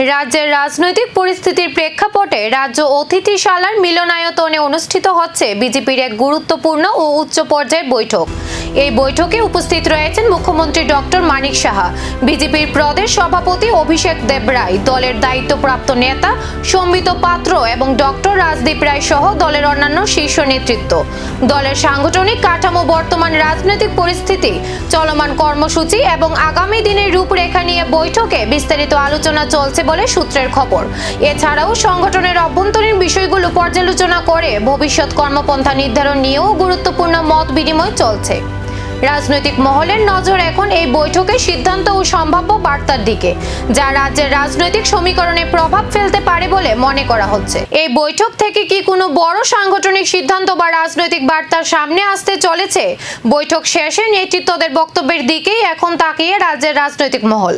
রাজ্যের রাজনৈতিক পরিস্থিতির প্রেক্ষাপটে রাজ্য অতিথিশালার মিলনায়তনে অনুষ্ঠিত হচ্ছে বিজেপির এক গুরুত্বপূর্ণ ও উচ্চ পর্যায়ের বৈঠক। এই বৈঠকে উপস্থিত রয়েছেন মুখ্যমন্ত্রী ডক্টর মানিক সাহা, বিজেপির প্রদেশ সভাপতি অভিষেক দেবরায়, দলের দায়িত্বপ্রাপ্ত নেতা সম্বিত পাত্র এবং ডক্টর রাজদীপ রায় সহ দলের অন্যান্য শীর্ষ নেতৃত্ব। দলের সাংগঠনিক কাঠামো, বর্তমান রাজনৈতিক পরিস্থিতি, চলমান কর্মসূচি এবং আগামী দিনের রূপরেখা নিয়ে বৈঠকে বিস্তারিত আলোচনা চলছে বলে সূত্রের খবর। এছাড়াও সংগঠনের অভ্যন্তরীণ বিষয়গুলো পর্যালোচনা করে ভবিষ্যৎ কর্মপন্থা নির্ধারণ নিয়েও গুরুত্বপূর্ণ মত বিনিময় চলছে। রাজনৈতিক মহলের নজর এখন এই বৈঠকের সিদ্ধান্ত ও সম্ভাব্য বার্তার দিকে, যা রাজ্যের রাজনৈতিক সমীকরণে প্রভাব ফেলতে পারে বলে মনে করা হচ্ছে। এই বৈঠক থেকে কি কোনো বড় সাংগঠনিক সিদ্ধান্ত বা রাজনৈতিক বার্তার সামনে আসতে চলেছে? বৈঠক শেষে নেতৃত্বদের বক্তব্যের দিকেই এখন তাকিয়ে রাজ্যের রাজনৈতিক মহল।